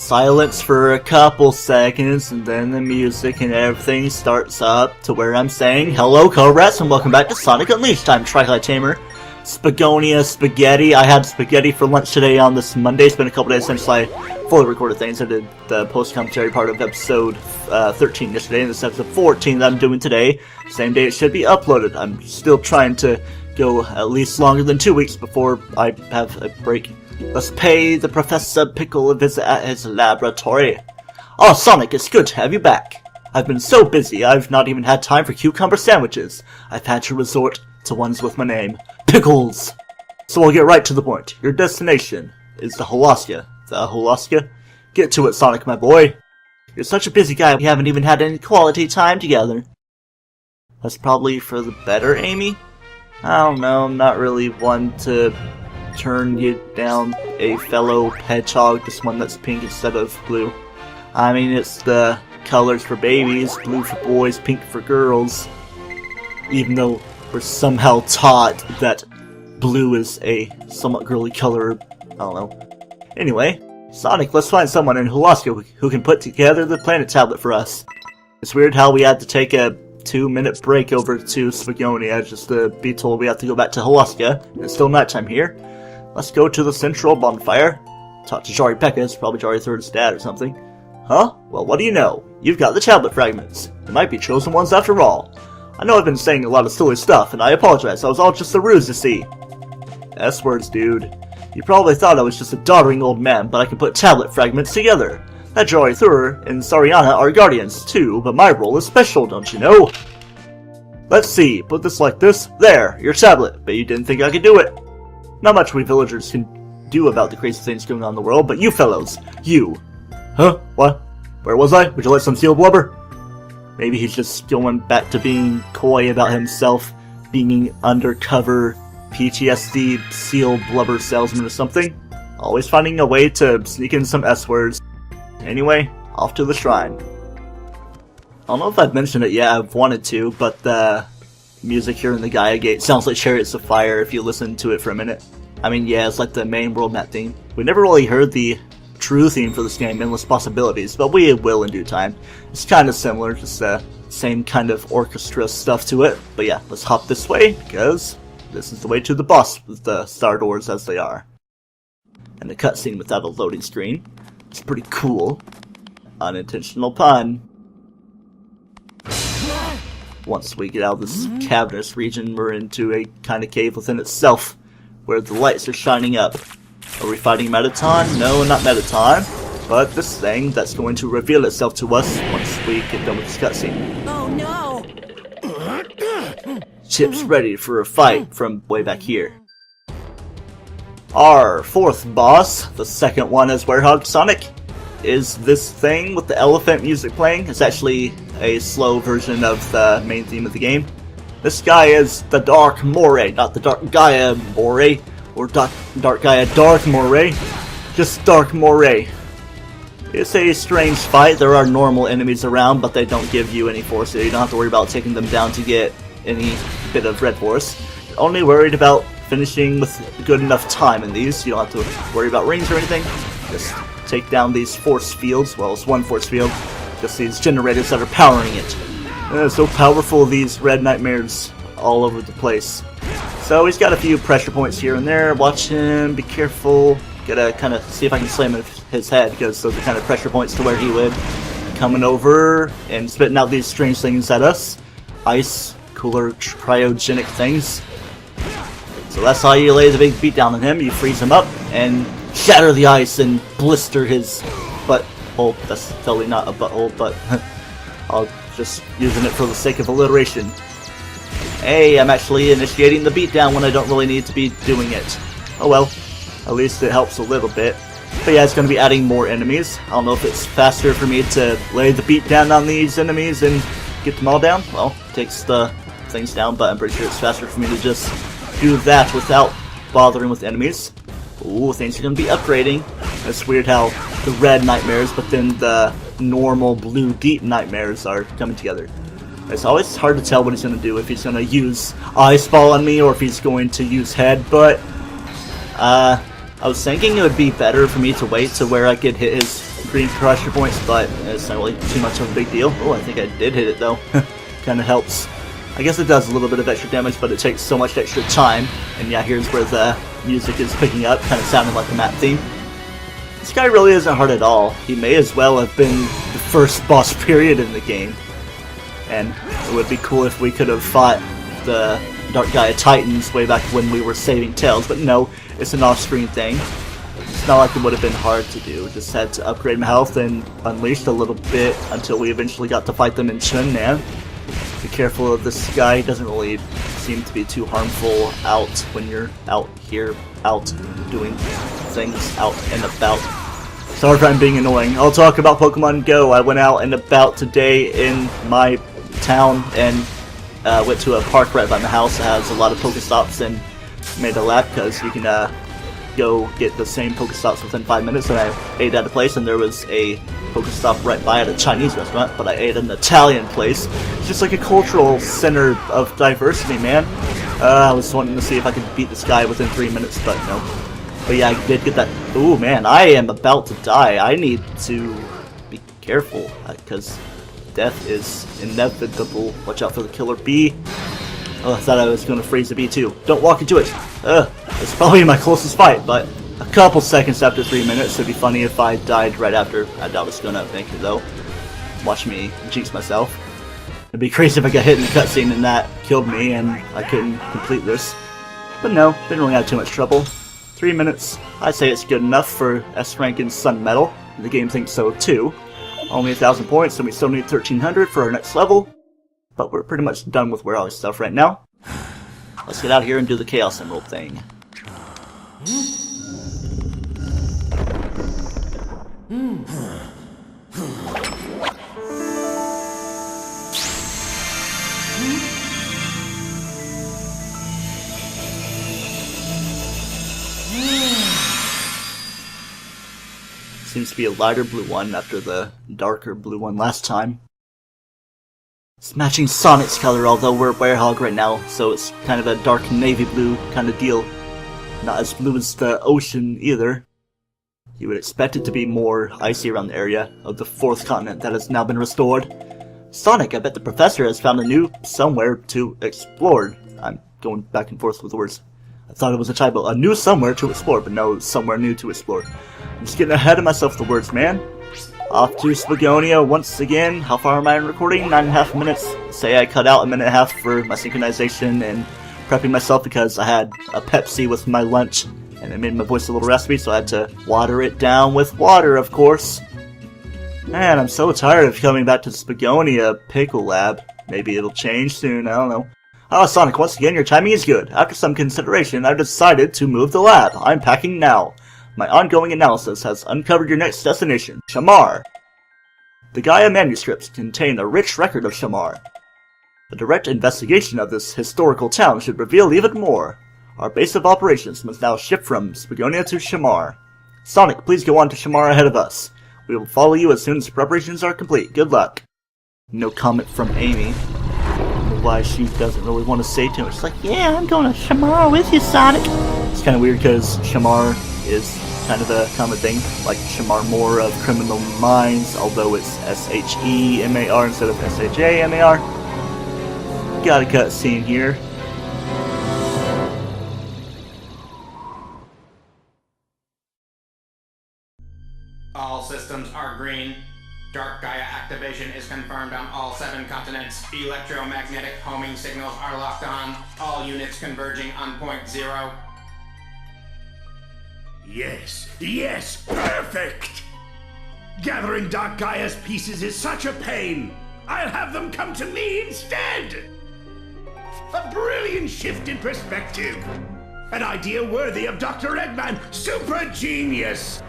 Silence for a couple seconds, and then the music and everything starts up to where I'm saying, hello co-rats, and welcome back to Sonic Unleashed. I'm TryclydeTamer. Spagonia spaghetti. I had spaghetti for lunch today on this Monday. It's been a couple days since I fully recorded things. I did the post-commentary part of episode 13 yesterday, and this is episode 14 that I'm doing today. Same day it should be uploaded. I'm still trying to go at least longer than 2 weeks before I have a break. Let's pay the Professor Pickle a visit at his laboratory. Oh, Sonic, it's good to have you back. I've been so busy, I've not even had time for cucumber sandwiches. I've had to resort to ones with my name, Pickles. So I'll get right to the point. Your destination is the Holoska. The Holoska? Get to it, Sonic, my boy. You're such a busy guy, we haven't even had any quality time together. That's probably for the better, Amy? I don't know, I'm not really one to turn you down a fellow hedgehog, this one that's pink instead of blue. I mean, it's the colors for babies, blue for boys, pink for girls. Even though we're somehow taught that blue is a somewhat girly color, I don't know. Anyway, Sonic, let's find someone in Holoska who can put together the planet tablet for us. It's weird how we had to take a 2-minute break over to Spagonia just to be told we have to go back to Holoska. It's still nighttime here. Let's go to the central bonfire. Talk to Jari Pekka, it's probably Jari Third's dad or something. Huh? Well, what do you know? You've got the tablet fragments. They might be chosen ones after all. I know I've been saying a lot of silly stuff, and I apologize. That was all just a ruse, you see. S-words, dude. You probably thought I was just a doddering old man, but I can put tablet fragments together. That Jari Thur and Sariana are guardians, too, but my role is special, don't you know? Let's see, put this like this. There, your tablet. Bet you didn't think I could do it. Not much we villagers can do about the crazy things going on in the world, but you fellows, you. Huh? What? Where was I? Would you like some sealed blubber? Maybe he's just going back to being coy about himself, being undercover PTSD sealed blubber salesman or something. Always finding a way to sneak in some S-words. Anyway, off to the shrine. I don't know if I've mentioned it yet, I've wanted to, but the music here in the Gaia Gate sounds like Chariots of Fire if you listen to it for a minute. I mean, yeah, it's like the main world map theme. We never really heard the true theme for this game, Endless Possibilities, but we will in due time. It's kind of similar, just same kind of orchestra stuff to it. But yeah, let's hop this way, because this is the way to the boss with the star doors as they are. And the cutscene without a loading screen. It's pretty cool. Unintentional pun. Once we get out of this cavernous region, we're into a kind of cave within itself, where the lights are shining up. Are we fighting Mettaton? No, not Mettaton, but this thing that's going to reveal itself to us once we get done with this cutscene. Oh no! Chip's ready for a fight from way back here. Our fourth boss, the second one as Werehog Sonic, is this thing with the elephant music playing. It's actually a slow version of the main theme of the game. This guy is the Dark Moray, not the Dark Gaia Moray, or Dark Gaia Dark Moray, just Dark Moray. It's a strange fight. There are normal enemies around, but they don't give you any force, so you don't have to worry about taking them down to get any bit of red force. You're only worried about finishing with good enough time in these. You don't have to worry about rings or anything. Just take down these force fields. Well, it's one force field. Just these generators that are powering it. So powerful, these red nightmares all over the place. So he's got a few pressure points here and there. Watch him, be careful. Gotta kind of see if I can slam his head, because those are kind of pressure points to where he would. Coming over and spitting out these strange things at us. Ice, cooler, cryogenic things. So that's how you lay the big beat down on him. You freeze him up and shatter the ice and blister his butthole. That's totally not a butthole, but I'll just using it for the sake of alliteration. Hey, I'm actually initiating the beatdown when I don't really need to be doing it. Oh well, at least it helps a little bit. But yeah, it's going to be adding more enemies. I don't know if it's faster for me to lay the beat down on these enemies and get them all down. Well, it takes the things down, but I'm pretty sure it's faster for me to just do that without bothering with enemies. Ooh, things are going to be upgrading. It's weird how the red nightmares, but then the normal blue deep nightmares are coming together. It's always hard to tell what he's going to do, if he's going to use Ice Ball on me or if he's going to use Head, but I was thinking it would be better for me to wait to where I could hit his green pressure points, but it's not really too much of a big deal. Oh, I think I did hit it though. Kinda helps. I guess it does a little bit of extra damage, but it takes so much extra time. And yeah, here's where the music is picking up, kinda sounding like a map theme. This guy really isn't hard at all. He may as well have been the first boss period in the game. And it would be cool if we could have fought the Dark Gaia Titans way back when we were saving Tails, but no, it's an off-screen thing. It's not like it would have been hard to do. Just had to upgrade my health and unleashed a little bit until we eventually got to fight them in Chunnan. Be careful of this guy. He doesn't really seem to be too harmful out when you're out here, out doing things, out and about. Sorry if I'm being annoying. I'll talk about Pokemon Go. I went out and about today in my town and went to a park right by my house that has a lot of Pokestops and made a lap because you can go get the same Pokestops within 5 minutes, and I ate at a place and there was a Pokestop right by at a Chinese restaurant, but I ate at an Italian place. It's just like a cultural center of diversity, man. I was wanting to see if I could beat this guy within 3 minutes, but no. But yeah, I did get that. Ooh, man, I am about to die. I need to be careful, because death is inevitable. Watch out for the killer bee. Oh, I thought I was going to freeze the bee too. Don't walk into it. It's probably my closest fight, but a couple seconds after 3 minutes. It'd be funny if I died right after. I doubt it's gonna make it though. Watch me jinx myself. It'd be crazy if I got hit in the cutscene and that killed me and I couldn't complete this. But no, didn't really have too much trouble. 3 minutes. I say it's good enough for S rank in Sun Metal. The game thinks so too. Only 1,000 points, and we still need 1,300 for our next level. But we're pretty much done with warehouse stuff right now. Let's get out here and do the Chaos Emerald thing. Seems to be a lighter blue one after the darker blue one last time. It's matching Sonic's color, although we're Werehog right now, so it's kind of a dark navy blue kind of deal. Not as blue as the ocean either. You would expect it to be more icy around the area of the 4th continent that has now been restored. Sonic, I bet the professor has found a new somewhere to explore. I'm going back and forth with the words. I thought it was a typo. A new somewhere to explore, but no, somewhere new to explore. I'm just getting ahead of myself with the words, man. Off to Spagonia once again. How far am I in recording? 9.5 minutes. Say I cut out 1.5 minutes for my synchronization and prepping myself because I had a Pepsi with my lunch and it made my voice a little raspy, so I had to water it down with water, of course. Man, I'm so tired of coming back to Spagonia Pickle Lab. Maybe it'll change soon, I don't know. Ah, Sonic, once again, your timing is good. After some consideration, I've decided to move the lab. I'm packing now. My ongoing analysis has uncovered your next destination, Shamar. The Gaia manuscripts contain a rich record of Shamar. A direct investigation of this historical town should reveal even more. Our base of operations must now shift from Spagonia to Shamar. Sonic, please go on to Shamar ahead of us. We will follow you as soon as preparations are complete. Good luck. No comment from Amy. I don't know why she doesn't really want to say too much. She's like, yeah, I'm going to Shamar with you, Sonic. It's kind of weird because Shamar is kind of a common thing, like Shamar Moore of Criminal Minds, although it's S-H-E-M-A-R instead of S-H-A-M-A-R. Got a cutscene here. All systems are green. Dark Gaia activation is confirmed on all 7 continents. Electromagnetic homing signals are locked on. All units converging on point 0. Yes, perfect! Gathering Dark Gaia's pieces is such a pain. I'll have them come to me instead! A brilliant shift in perspective. An idea worthy of Dr. Eggman. Super genius!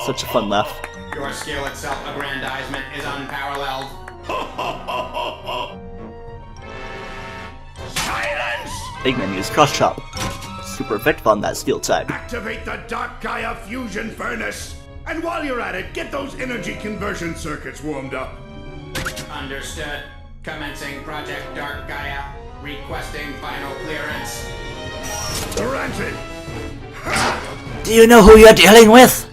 Such a fun laugh. Your skill at self-aggrandizement is unparalleled. Silence! Eggman used Cross Chop. Super effective on that steel type. Activate the Dark Gaia fusion furnace! And while you're at it, get those energy conversion circuits warmed up. Understood. Commencing Project Dark Gaia. Requesting final clearance. Granted. Do you know who you're dealing with?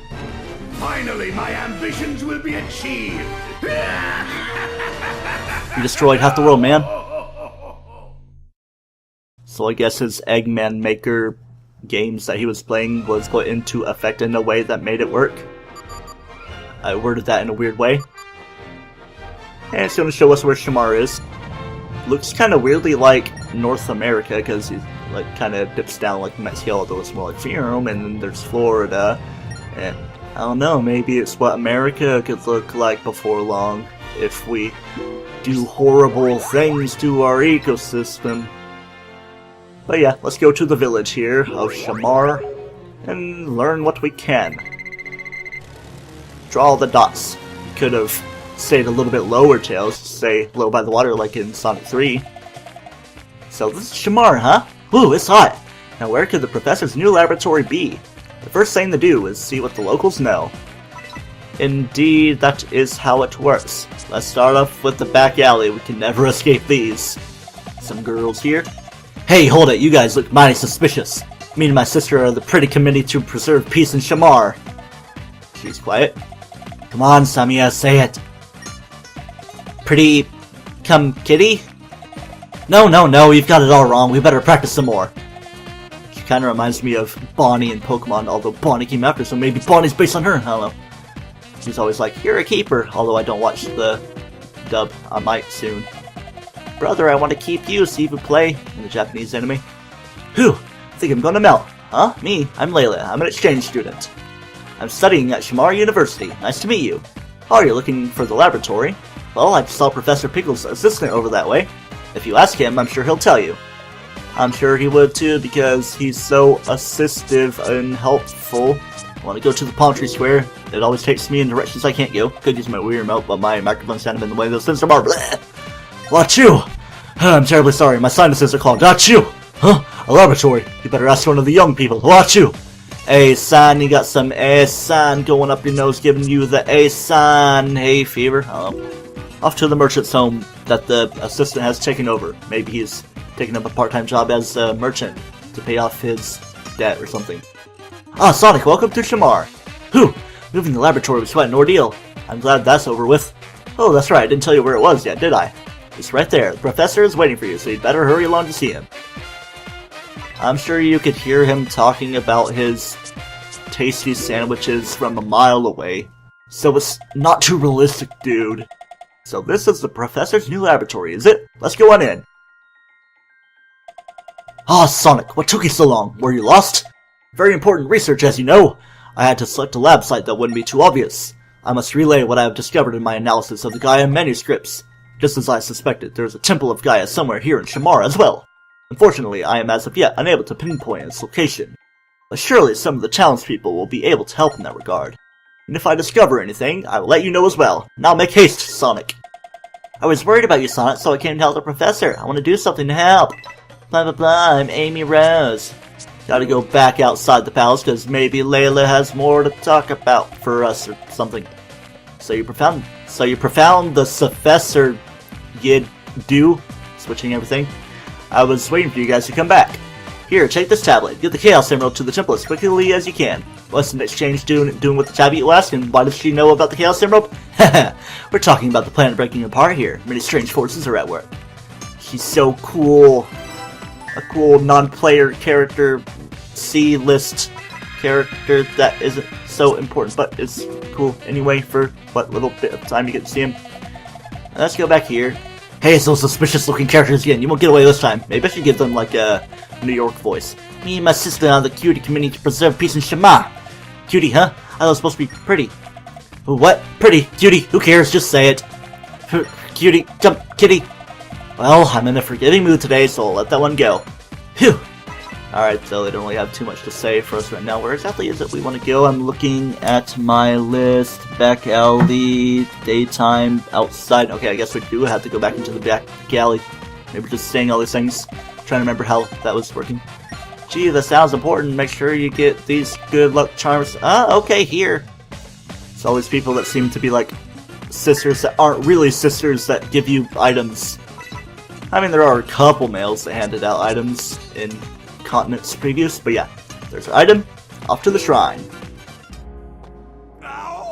Finally, my ambitions will be achieved. You destroyed half the world, man. So I guess his Eggman Maker games that he was playing was put into effect in a way that made it work. I worded that in a weird way. And it's going to show us where Shamar is. Looks kind of weirdly like North America, because he like kind of dips down like Mexico, although it's more like Fiume, and then there's Florida. And I don't know, maybe it's what America could look like before long if we do horrible things to our ecosystem. But yeah, let's go to the village here of Shamar and learn what we can. Draw all the dots. You could have stayed a little bit lower, Tails, say low by the water like in Sonic 3. So this is Shamar, huh? Ooh, it's hot! Now where could the professor's new laboratory be? The first thing to do is see what the locals know. Indeed, that is how it works. Let's start off with the back alley. We can never escape these. Some girls here. Hey, hold it, you guys look mighty suspicious. Me and my sister are the pretty committee to preserve peace in Shamar. She's quiet. Come on, Samia, say it. Pretty... kitty? No, you've got it all wrong. We better practice some more. She kinda reminds me of Bonnie in Pokemon, although Bonnie came after, so maybe Bonnie's based on her, I don't know. She's always like, you're a keeper, although I don't watch the dub. I might soon. Brother, I want to keep you, see if you play in the Japanese anime. Whew, I think I'm gonna melt. Huh? Me? I'm Layla. I'm an exchange student. I'm studying at Shamar University. Nice to meet you. Oh, you're looking for the laboratory? Well, I saw Professor Pickle's assistant over that way. If you ask him, I'm sure he'll tell you. I'm sure he would too, because he's so assistive and helpful. I want to go to the palm tree square. It always takes me in directions I can't go. Could use my weird remote, but my microphone sounded in the way of those things are more. Wachu! I'm terribly sorry, my sinuses are clogged. Wachu! Huh? A laboratory. You better ask one of the young people. Wachu! Hey, son, you got some A-san going up your nose, giving you the A-san hay fever. Off to the merchant's home that the assistant has taken over. Maybe he's taking up a part-time job as a merchant to pay off his debt or something. Ah, Sonic, welcome to Shamar. Whew, moving the laboratory was quite an ordeal. I'm glad that's over with. Oh, that's right, I didn't tell you where it was yet, did I? It's right there. The professor is waiting for you, so you'd better hurry along to see him. I'm sure you could hear him talking about his tasty sandwiches from a mile away. So it's not too realistic, dude. So this is the professor's new laboratory, is it? Let's go on in. Ah, Sonic, what took you so long? Were you lost? Very important research, as you know. I had to select a lab site that wouldn't be too obvious. I must relay what I have discovered in my analysis of the Gaia manuscripts. Just as I suspected, there is a temple of Gaia somewhere here in Shamar as well. Unfortunately, I am as of yet unable to pinpoint its location. But surely some of the townspeople will be able to help in that regard. And if I discover anything, I will let you know as well. Now make haste, Sonic. I was worried about you, Sonic, so I came to help the professor. I want to do something to help. Blah blah blah, I'm Amy Rose. Gotta go back outside the palace, because maybe Layla has more to talk about for us or something. So you profound the Professor Yid do? Switching everything. I was waiting for you guys to come back. Here, take this tablet. Get the Chaos Emerald to the temple as quickly as you can. What's an exchange doing with the tablet, you ask? And why does she know about the Chaos Emerald? Haha, we're talking about the planet breaking apart here. Many strange forces are at work. She's so cool. A cool non-player character, C-list character that isn't so important, but is cool anyway for what little bit of time you get to see him. Let's go back here. Hey, it's those suspicious-looking characters again. You won't get away this time. Maybe I should give them like a New York voice. Me and my sister are on the Cutie Committee to preserve peace in Shamar. Cutie, huh? I thought it was supposed to be pretty. What? Pretty? Cutie? Who cares? Just say it. Cutie, jump, kitty. Well, I'm in a forgiving mood today, so I'll let that one go. Phew! Alright, so they don't really have too much to say for us right now. Where exactly is it we want to go? I'm looking at my list. Back alley, daytime, outside. Okay, I guess we do have to go back into the back alley. Maybe we're just saying all these things. Trying to remember how that was working. Gee, that sounds important. Make sure you get these good luck charms. Ah, okay, here. It's always people that seem to be like sisters that aren't really sisters that give you items. I mean, there are a couple males that handed out items in continents previous, but yeah, there's an item, off to the shrine. Now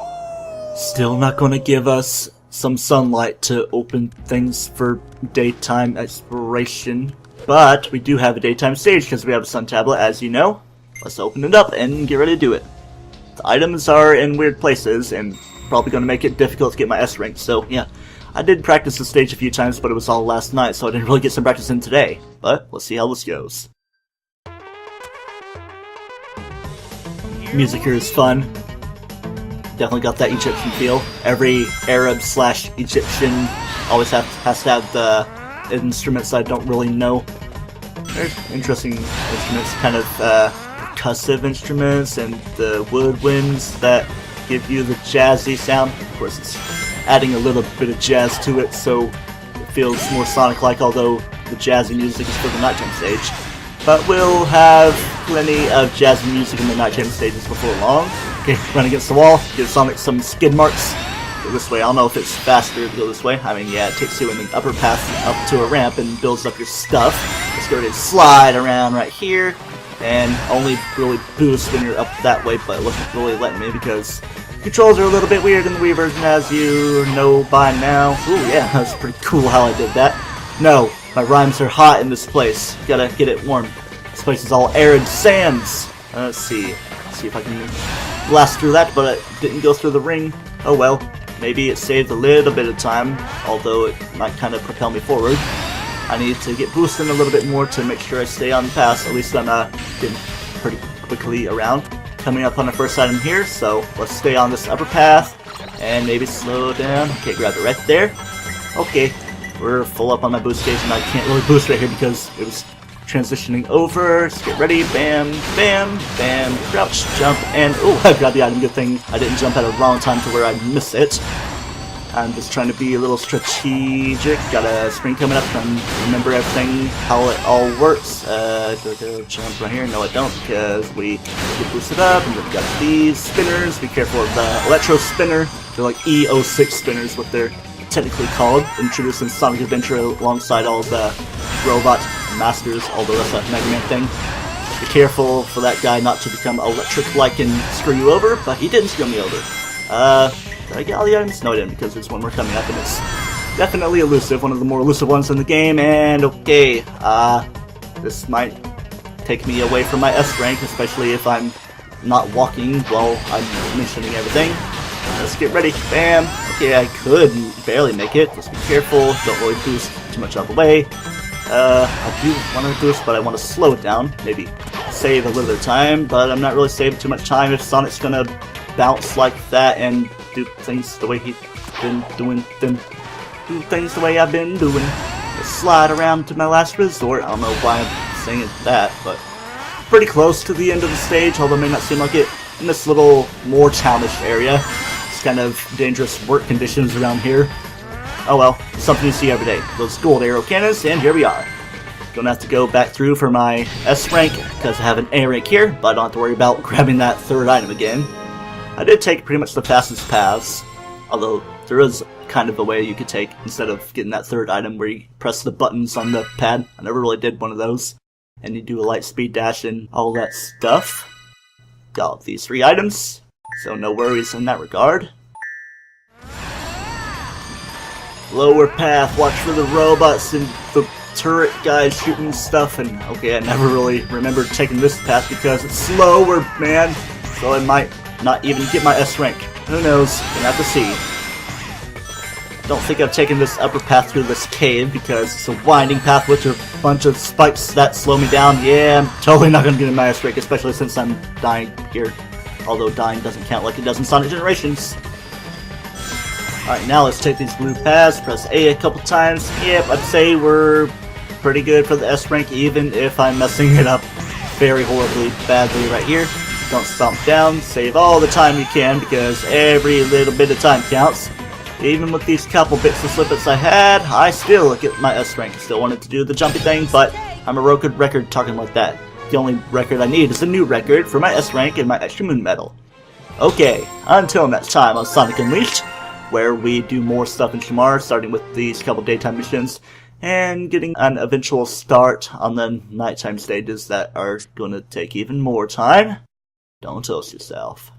Still not gonna give us some sunlight to open things for daytime exploration. But we do have a daytime stage because we have a sun tablet, as you know. Let's open it up and get ready to do it. The items are in weird places and probably going to make it difficult to get my S rank, so yeah. I did practice the stage a few times, but it was all last night, so I didn't really get some practice in today. But let's see how this goes. Music here is fun. Definitely got that Egyptian feel. Every Arab/Egyptian always has to have the instruments I don't really know. There's interesting instruments, kind of percussive instruments, and the woodwinds that give you the jazzy sound. Of course, it's adding a little bit of jazz to it, so it feels more Sonic-like, although the jazzy music is for the nighttime stage. But we'll have plenty of jazzy music in the nighttime stages before long. Okay, run against the wall, give Sonic some skid marks. Go this way. I don't know if it's faster to go this way. I mean, yeah, it takes you in an upper path up to a ramp and builds up your stuff. Let's go ahead and slide around right here, and only really boost when you're up that way, but it wasn't really letting me because controls are a little bit weird in the Wii version, as you know by now. Ooh, yeah, that's pretty cool how I did that. No, my rhymes are hot in this place. Gotta get it warm. This place is all arid sands. Let's see. Let's see if I can blast through that, but it didn't go through the ring. Oh well. Maybe it saved a little bit of time, although it might kind of propel me forward. I need to get boosting a little bit more to make sure I stay on the path. At least I'm getting pretty quickly around. Coming up on the first item here, so let's stay on this upper path and maybe slow down. Okay, grab it right there. Okay, we're full up on my boost gauge, and I can't really boost right here because it was transitioning over. Let's get ready. Bam, bam, bam. Crouch, jump, and oh, I grabbed the item. Good thing I didn't jump at a wrong time to where I miss it. I'm just trying to be a little strategic. Got a spring coming up and remember everything, how it all works. Do jump right here? No, I don't, because we get boosted up, and we've got these spinners. Be careful of the electro spinner. They're like E06 spinners, what they're technically called. Introduced in Sonic Adventure alongside all the robot masters, although that's a Mega Man thing. Be careful for that guy not to become electric-like and screw you over, but he didn't screw me over. Did I get all the items? No, I didn't, because there's one more coming up, and it's definitely elusive, one of the more elusive ones in the game, and okay, this might take me away from my S rank, especially if I'm not walking while I'm mentioning everything. Let's get ready. Bam! Okay, I could barely make it. Just be careful, don't really boost too much out of the way. I do want to boost, but I want to slow it down, maybe save a little bit of time, but I'm not really saving too much time if Sonic's gonna bounce like that and do things the way he's been doing them. Do things the way I've been doing. Just slide around to my last resort. I don't know why I'm saying that, but pretty close to the end of the stage, although it may not seem like it. In this little more townish area. It's kind of dangerous work conditions around here. Oh well, something you see every day. Those gold arrow cannons, and here we are. Gonna have to go back through for my S rank, because I have an A rank here, but I don't have to worry about grabbing that third item again. I did take pretty much the fastest paths, although there is kind of a way you could take instead of getting that third item where you press the buttons on the pad. I never really did one of those. And you do a light speed dash and all that stuff. Got these 3 items, so no worries in that regard. Lower path, watch for the robots and the turret guys shooting stuff, and okay, I never really remembered taking this path because it's slower, man, so I might not even get my S rank. Who knows? Gonna have to see. Don't think I've taken this upper path through this cave because it's a winding path with a bunch of spikes that slow me down. Yeah, I'm totally not gonna get my S rank, especially since I'm dying here. Although dying doesn't count like it does in Sonic Generations. Alright, now let's take these blue paths, press A a couple times. Yep, I'd say we're pretty good for the S rank, even if I'm messing it up very horribly badly right here. Don't stomp down, save all the time you can, because every little bit of time counts. Even with these couple bits of slippets I had, I still get my S rank. Still wanted to do the jumpy thing, but I'm a good record talking like that. The only record I need is a new record for my S rank and my extra moon medal. Okay, until next time on Sonic Unleashed, where we do more stuff in Shamar, starting with these couple daytime missions, and getting an eventual start on the nighttime stages that are going to take even more time. Don't toast yourself.